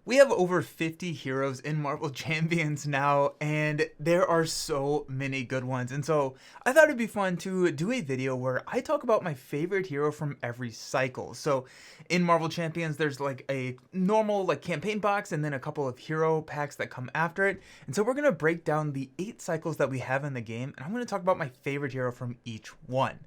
We have over 50 heroes in Marvel Champions now, and there are so many good ones. And so I thought it'd be fun to do a video where I talk about my favorite hero from every cycle. So in Marvel Champions, there's like a normal like campaign box and then a couple of hero packs that come after it. And so we're going to break down the 8 cycles that we have in the game, and I'm going to talk about my favorite hero from each one.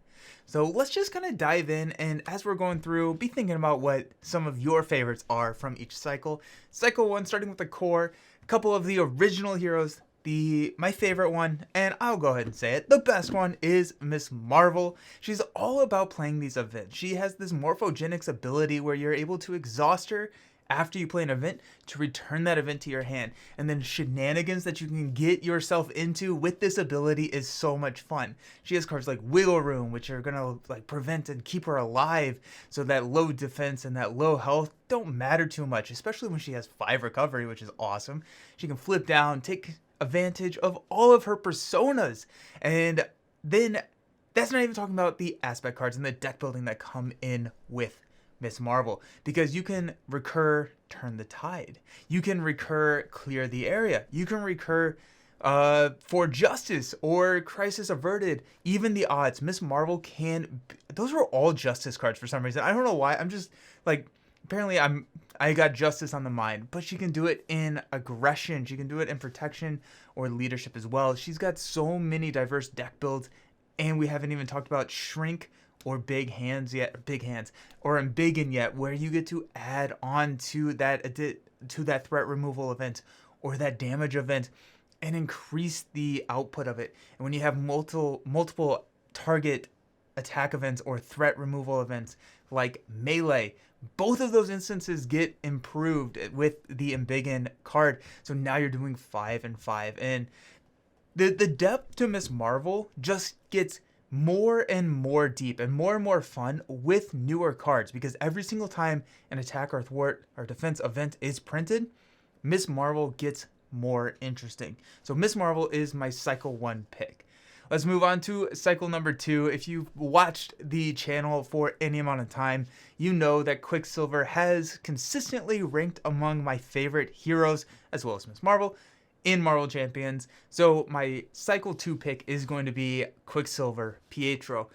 So let's just kind of dive in, and as we're going through, be thinking about what some of your favorites are from each cycle. Cycle 1, starting with the core, a couple of the original heroes. My favorite one, and I'll go ahead and say it, the best one is Miss Marvel. She's all about playing these events. She has this Morphogenics ability where you're able to exhaust her after you play an event to return that event to your hand, and then shenanigans that you can get yourself into with this ability is so much fun. She has cards like Wiggle Room, which are gonna like prevent and keep her alive, so that low defense and that low health don't matter too much, especially when she has 5 recovery, which is awesome. She can flip down, take advantage of all of her personas, and then that's not even talking about the aspect cards and the deck building that come in with Miss Marvel, because you can recur Turn the Tide, you can recur Clear the Area, you can recur For Justice or Crisis Averted, even the odds. Miss Marvel those are all justice cards for some reason. I don't know why. I'm just like, apparently I got justice on the mind, but she can do it in aggression, she can do it in protection or leadership as well. She's got so many diverse deck builds, and we haven't even talked about Shrink or big hands or embiggen yet, where you get to add on to that threat removal event or that damage event and increase the output of it. And when you have multiple target attack events or threat removal events like melee, both of those instances get improved with the embiggen card. So now you're doing 5 and 5, and the depth to Miss Marvel just gets more and more deep and more fun with newer cards, because every single time an attack or thwart or defense event is printed, Miss Marvel gets more interesting. So Miss Marvel is my cycle 1 pick. Let's move on to cycle number 2. If you've watched the channel for any amount of time, you know that Quicksilver has consistently ranked among my favorite heroes, as well as Miss Marvel, in Marvel Champions. So my cycle 2 pick is going to be Quicksilver Pietro.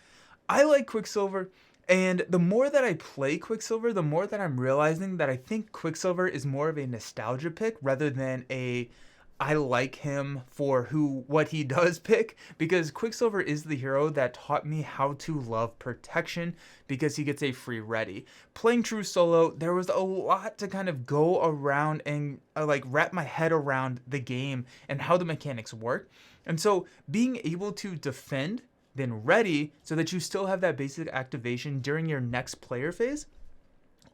I like Quicksilver, and the more that I play Quicksilver, the more that I'm realizing that I think Quicksilver is more of a nostalgia pick rather than I like him for what he does pick, because Quicksilver is the hero that taught me how to love protection, because he gets a free ready. Playing True Solo, there was a lot to kind of go around and like wrap my head around the game and how the mechanics work. And so being able to defend, then ready, so that you still have that basic activation during your next player phase,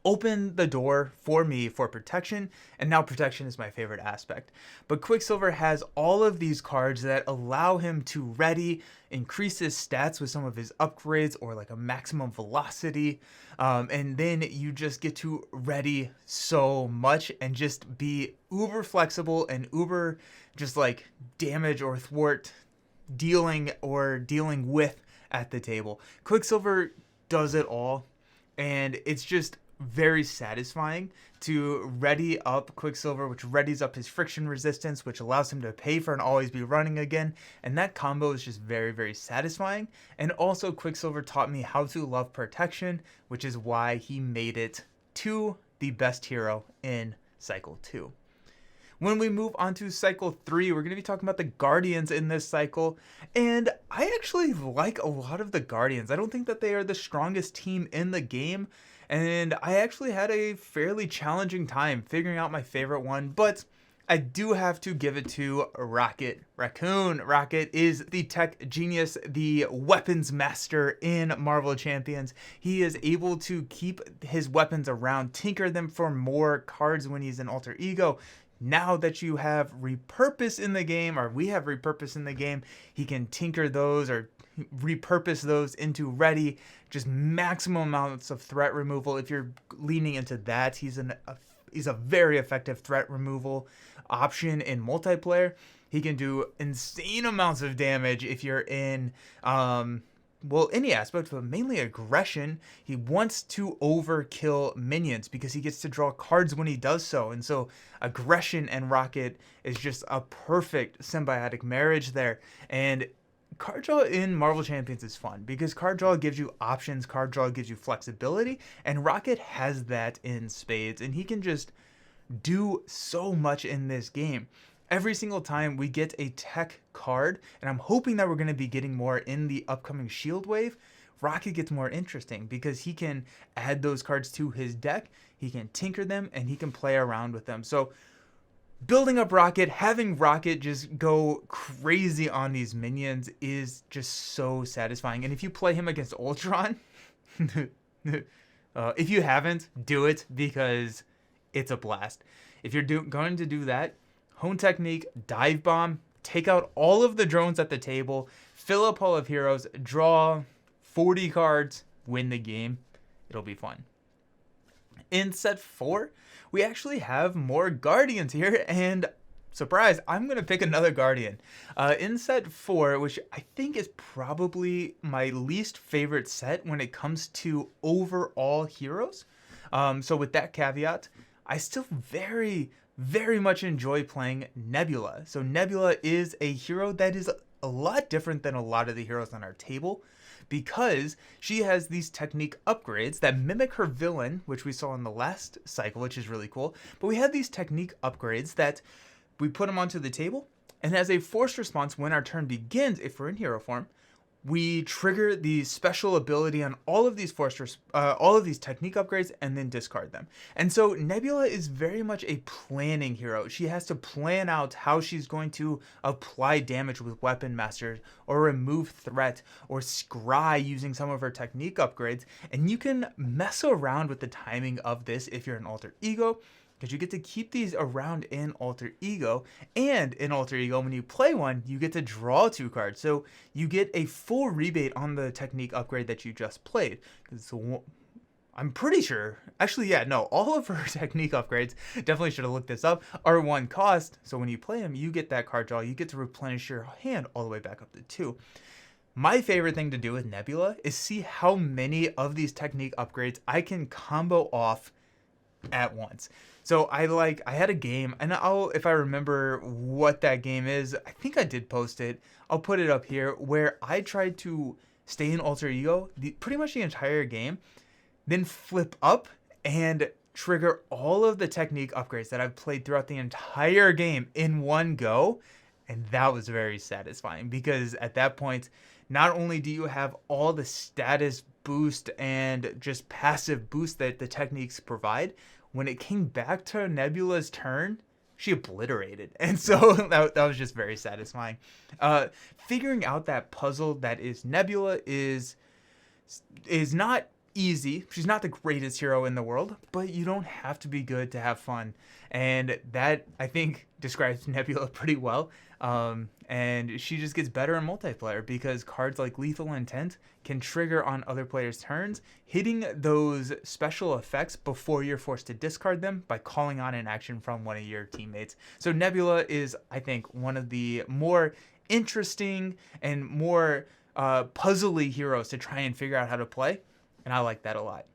opened the door for me for protection, and now protection is my favorite aspect. But Quicksilver has all of these cards that allow him to ready, increase his stats with some of his upgrades or like a maximum velocity, and then you just get to ready so much and just be uber flexible and uber just like damage or thwart dealing with at the table. Quicksilver does it all, and it's just very satisfying to ready up Quicksilver, which readies up his friction resistance, which allows him to pay for and always be running again. And that combo is just very satisfying. And also Quicksilver taught me how to love protection, which is why he made it to the best hero in cycle 2. When we move on to cycle 3, we're going to be talking about the Guardians in this cycle, and I actually like a lot of the Guardians. I don't think that they are the strongest team in the game, and I actually had a fairly challenging time figuring out my favorite one, but I do have to give it to Rocket Raccoon. Rocket is the tech genius, the weapons master in Marvel Champions. He is able to keep his weapons around, tinker them for more cards when he's in Alter Ego. Now that you have repurpose in the game, or we have repurpose in the game, he can tinker those or repurpose those into ready, just maximum amounts of threat removal. If you're leaning into that, he's a very effective threat removal option in multiplayer. He can do insane amounts of damage if you're in well, any aspect, but mainly aggression. He wants to overkill minions because he gets to draw cards when he does so. And so aggression and Rocket is just a perfect symbiotic marriage there. And card draw in Marvel Champions is fun because card draw gives you options, card draw gives you flexibility, and Rocket has that in spades, and he can just do so much in this game. Every single time we get a tech card, and I'm hoping that we're going to be getting more in the upcoming Shield Wave, Rocket gets more interesting because he can add those cards to his deck, he can tinker them, and he can play around with them. So building up Rocket, having Rocket just go crazy on these minions is just so satisfying. And if you play him against Ultron, if you haven't, do it because it's a blast. If you're going to do that, Hone Technique, Dive Bomb, take out all of the drones at the table, fill up Hall of Heroes, draw 40 cards, win the game. It'll be fun. In set 4, we actually have more Guardians here, and surprise, I'm going to pick another Guardian. In set 4, which I think is probably my least favorite set when it comes to overall heroes. So with that caveat, I still very much enjoy playing Nebula. So Nebula is a hero that is a lot different than a lot of the heroes on our table because she has these technique upgrades that mimic her villain, which we saw in the last cycle, which is really cool. But we have these technique upgrades that we put them onto the table, and as a forced response when our turn begins, if we're in hero form, we trigger the special ability on all of these all of these technique upgrades and then discard them. And so Nebula is very much a planning hero. She has to plan out how she's going to apply damage with Weapon Master or remove threat or scry using some of her technique upgrades. And you can mess around with the timing of this if you're an alter ego, because you get to keep these around in Alter Ego, and in Alter Ego, when you play one, you get to draw 2 cards, so you get a full rebate on the technique upgrade that you just played. I'm pretty sure, actually, yeah, no, all of her technique upgrades, definitely should have looked this up, are 1 cost, so when you play them, you get that card draw, you get to replenish your hand all the way back up to 2. My favorite thing to do with Nebula is see how many of these technique upgrades I can combo off at once. So I had a game, and if I remember what that game is, I think I did post it. I'll put it up here, where I tried to stay in Alter Ego pretty much the entire game, then flip up and trigger all of the technique upgrades that I've played throughout the entire game in one go. And that was very satisfying because at that point, not only do you have all the status boost and just passive boost that the techniques provide, when it came back to Nebula's turn, she obliterated. And so that was just very satisfying. Figuring out that puzzle that is Nebula is not easy. She's not the greatest hero in the world, but you don't have to be good to have fun. And that, I think, describes Nebula pretty well. And she just gets better in multiplayer because cards like Lethal Intent can trigger on other players' turns, hitting those special effects before you're forced to discard them by calling on an action from one of your teammates. So Nebula is, I think, one of the more interesting and more puzzly heroes to try and figure out how to play, and I like that a lot.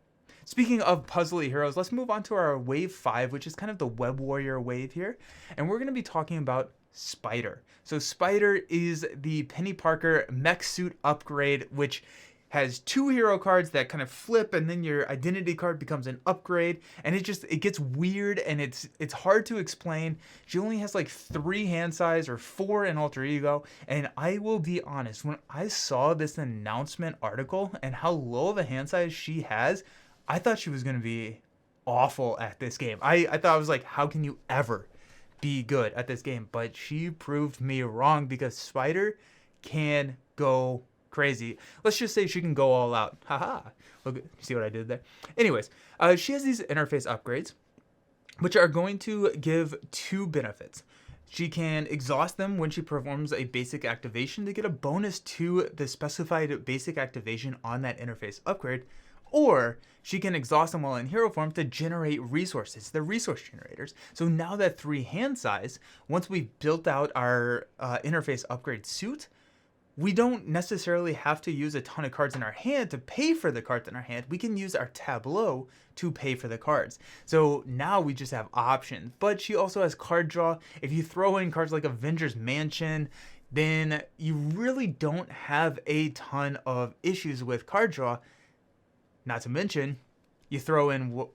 Speaking of puzzly heroes, let's move on to our wave 5, which is kind of the Web Warrior wave here, and we're going to be talking about Spider. So Spider is the Penny Parker mech suit upgrade, which has 2 hero cards that kind of flip, and then your identity card becomes an upgrade, and it gets weird, and it's hard to explain. She only has like 3 hand size or 4 in Alter Ego, and I will be honest, when I saw this announcement article and how low of a hand size she has, I thought she was going to be awful at this game. I thought, I was like, how can you ever be good at this game? But she proved me wrong because Spider can go crazy. Let's just say she can go all out. Haha. Look, see what I did there? Anyways, she has these interface upgrades, which are going to give 2 benefits. She can exhaust them when she performs a basic activation to get a bonus to the specified basic activation on that interface upgrade, or she can exhaust them while in hero form to generate resources, the resource generators. So now that 3 hand size, once we've built out our interface upgrade suit, we don't necessarily have to use a ton of cards in our hand to pay for the cards in our hand. We can use our tableau to pay for the cards. So now we just have options. But she also has card draw. If you throw in cards like Avengers Mansion, then you really don't have a ton of issues with card draw. Not to mention, you throw in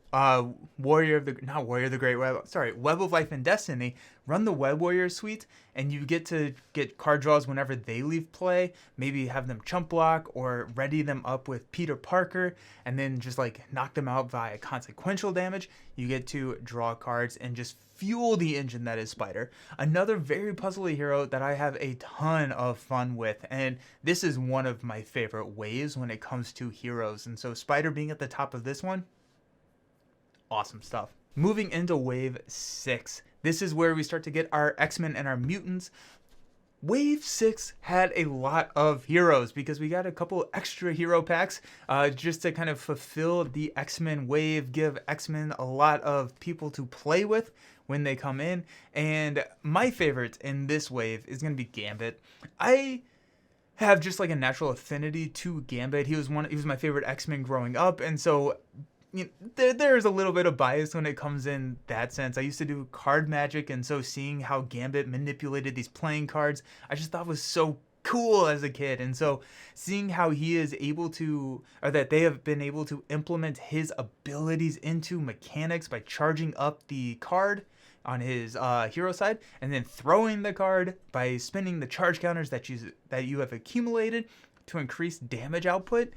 Warrior of the, not Warrior of the Great Web, sorry, Web of Life and Destiny, run the Web Warrior suite, and you get to get card draws whenever they leave play. Maybe have them chump block or ready them up with Peter Parker, and then just like knock them out via consequential damage. You get to draw cards and just fuel the engine that is Spider. Another very puzzly hero that I have a ton of fun with, and this is one of my favorite waves when it comes to heroes. And so Spider being at the top of this one, awesome stuff. Moving into wave 6. This is where we start to get our X-Men and our mutants. Wave 6 had a lot of heroes because we got a couple extra hero packs just to kind of fulfill the X-Men wave, give X-Men a lot of people to play with when they come in. And my favorite in this wave is going to be Gambit. I have just like a natural affinity to Gambit. He was my favorite X-Men growing up, and so there's a little bit of bias when it comes in that sense. I used to do card magic, and so seeing how Gambit manipulated these playing cards, I just thought was so cool as a kid. And so seeing how he is able to, or that they have been able to implement his abilities into mechanics by charging up the card on his hero side, and then throwing the card by spending the charge counters that you have accumulated to increase damage output,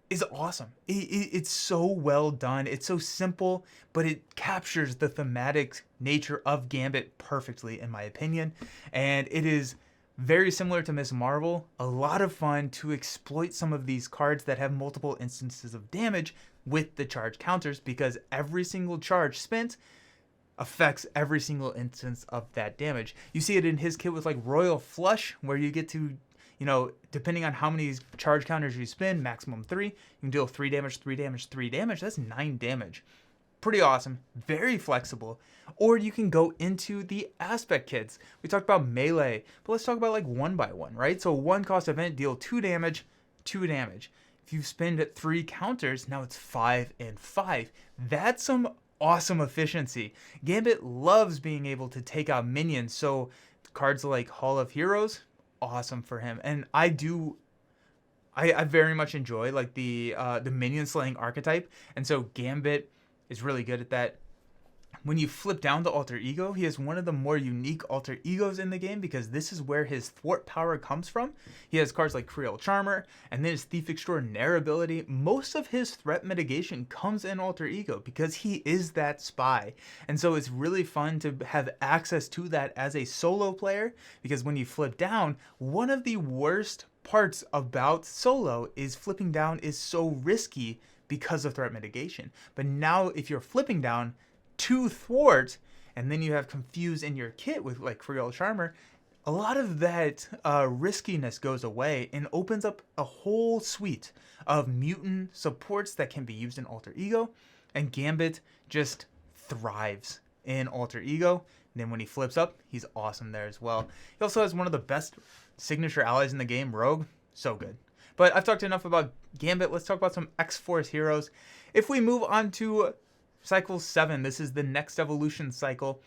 is awesome. It's so well done. It's so simple, but it captures the thematic nature of Gambit perfectly, in my opinion. And it is very similar to Ms. Marvel. A lot of fun to exploit some of these cards that have multiple instances of damage with the charge counters, because every single charge spent affects every single instance of that damage. You see it in his kit with like Royal Flush, where you get to, depending on how many charge counters you spend, maximum 3, you can deal 3 damage, 3 damage, 3 damage. That's 9 damage. Pretty awesome. Very flexible. Or you can go into the aspect kits. We talked about melee, but let's talk about like 1x1, right? So 1 cost event, deal 2 damage, 2 damage. If you spend 3 counters, now it's 5 and 5. That's some awesome efficiency. Gambit loves being able to take out minions, so cards like Hall of Heroes, awesome for him. And I very much enjoy like the minion slaying archetype, and so Gambit is really good at that. When you flip down to Alter Ego, he has one of the more unique alter egos in the game, because this is where his thwart power comes from. He has cards like Creole Charmer, and then his Thief Extraordinaire ability. Most of his threat mitigation comes in Alter Ego because he is that spy. And so it's really fun to have access to that as a solo player, because when you flip down, one of the worst parts about solo is flipping down is so risky because of threat mitigation. But now if you're flipping down 2 thwart, and then you have Confuse in your kit with like Creole Charmer, a lot of that riskiness goes away and opens up a whole suite of mutant supports that can be used in Alter Ego, and Gambit just thrives in Alter Ego. And then when he flips up, he's awesome there as well. He also has one of the best signature allies in the game, Rogue. So good. But I've talked enough about Gambit. Let's talk about some X-Force heroes. If we move on to Cycle 7, this is the next evolution cycle.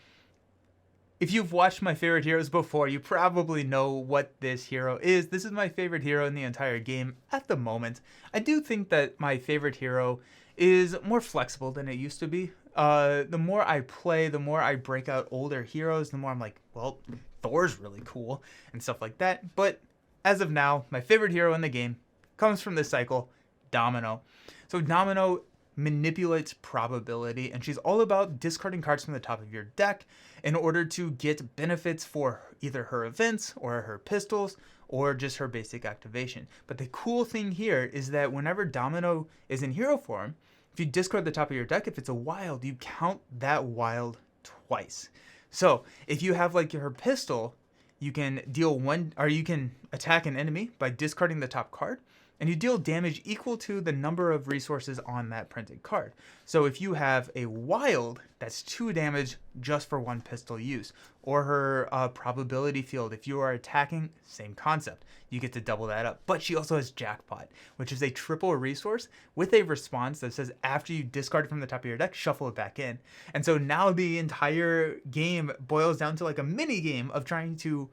If you've watched my favorite heroes before, you probably know what this hero is. This is my favorite hero in the entire game at the moment. I do think that my favorite hero is more flexible than it used to be. The more I play, the more I break out older heroes, the more I'm like, well, Thor's really cool and stuff like that. But as of now, my favorite hero in the game comes from this cycle, Domino. So Domino manipulates probability, and she's all about discarding cards from the top of your deck in order to get benefits for either her events or her pistols or just her basic activation. But the cool thing here is that whenever Domino is in hero form, if you discard the top of your deck, if it's a wild, you count that wild twice. So if you have like her pistol, you can deal 1, or you can attack an enemy by discarding the top card. and you deal damage equal to the number of resources on that printed card. So if you have a wild, that's 2 damage just for 1 pistol use. Or her probability field, if you are attacking, same concept. You get to double that up. But she also has Jackpot, which is a triple resource with a response that says after you discard it from the top of your deck, shuffle it back in. And so now the entire game boils down to like a mini game of trying to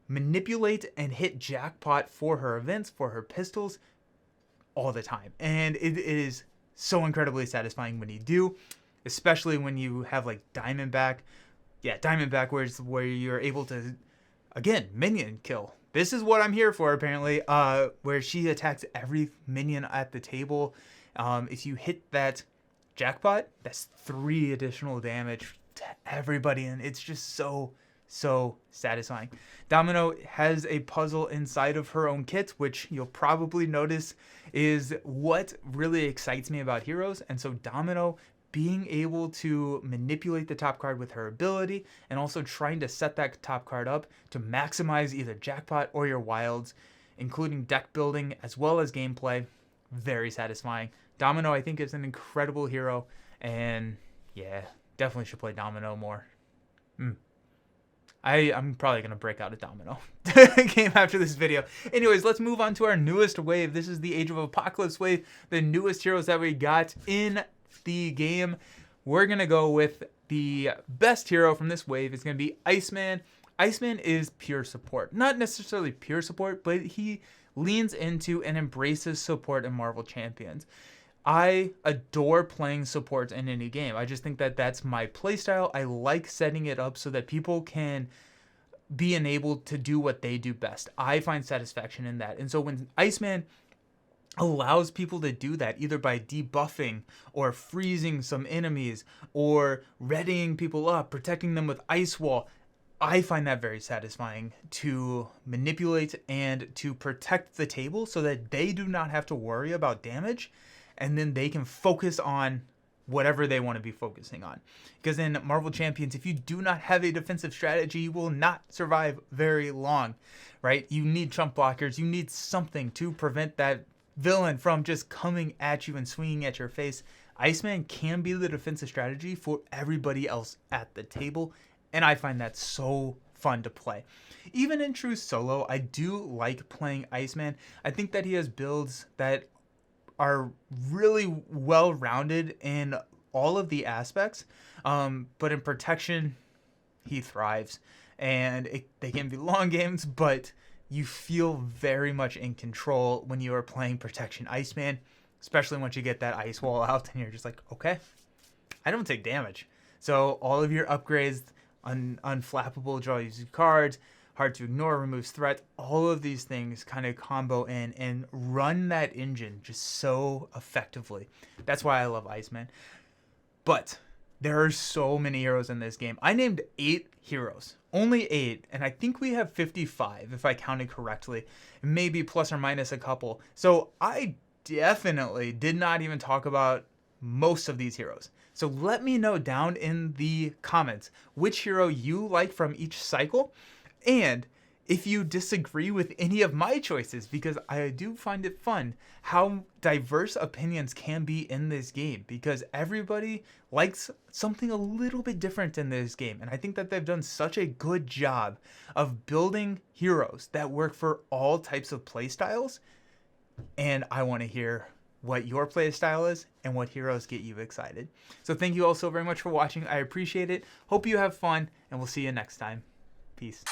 manipulate and hit Jackpot for her events, for her pistols, all the time. And it is so incredibly satisfying when you do, especially when you have like Diamondback. Yeah, Diamondback, where you're able to, again, minion kill. This is what I'm here for, apparently, where she attacks every minion at the table. If you hit that Jackpot, that's 3 additional damage to everybody, and it's just so satisfying. Domino has a puzzle inside of her own kit, which you'll probably notice is what really excites me about Heroes. And so Domino being able to manipulate the top card with her ability, and also trying to set that top card up to maximize either Jackpot or your wilds, including deck building as well as gameplay, very satisfying. Domino, I think, is an incredible hero, and yeah, definitely should play Domino more. I'm probably going to break out a Domino game after this video. Anyways, let's move on to our newest wave. This is the Age of Apocalypse wave, the newest heroes that we got in the game. We're going to go with the best hero from this wave. It's going to be Iceman. Iceman is pure support. Not necessarily pure support, but he leans into and embraces support in Marvel Champions. I adore playing support in any game. I just think that that's my playstyle. I like setting it up so that people can be enabled to do what they do best. I find satisfaction in that. And so when Iceman allows people to do that, either by debuffing or freezing some enemies or readying people up, protecting them with Ice Wall, I find that very satisfying to manipulate and to protect the table so that they do not have to worry about damage, and then they can focus on whatever they want to be focusing on. Because in Marvel Champions, if you do not have a defensive strategy, you will not survive very long, right? You need chump blockers. You need something to prevent that villain from just coming at you and swinging at your face. Iceman can be the defensive strategy for everybody else at the table, and I find that so fun to play. Even in true solo, I do like playing Iceman. I think that he has builds that are really well-rounded in all of the aspects, but in protection, he thrives. And they can be long games, but you feel very much in control when you are playing protection Iceman, especially once you get that Ice Wall out and you're just like, okay, I don't take damage. So all of your upgrades, unflappable, draw easy cards, hard to ignore, removes threat, all of these things kind of combo in and run that engine just so effectively. That's why I love Iceman. But there are so many heroes in this game. I named 8 heroes, only 8, and I think we have 55 if I counted correctly, maybe plus or minus a couple. So I definitely did not even talk about most of these heroes. So let me know down in the comments which hero you like from each cycle, and if you disagree with any of my choices, because I do find it fun how diverse opinions can be in this game, because everybody likes something a little bit different in this game. And I think that they've done such a good job of building heroes that work for all types of playstyles. And I want to hear what your playstyle is and what heroes get you excited. So thank you all so very much for watching. I appreciate it. Hope you have fun, and we'll see you next time. Peace.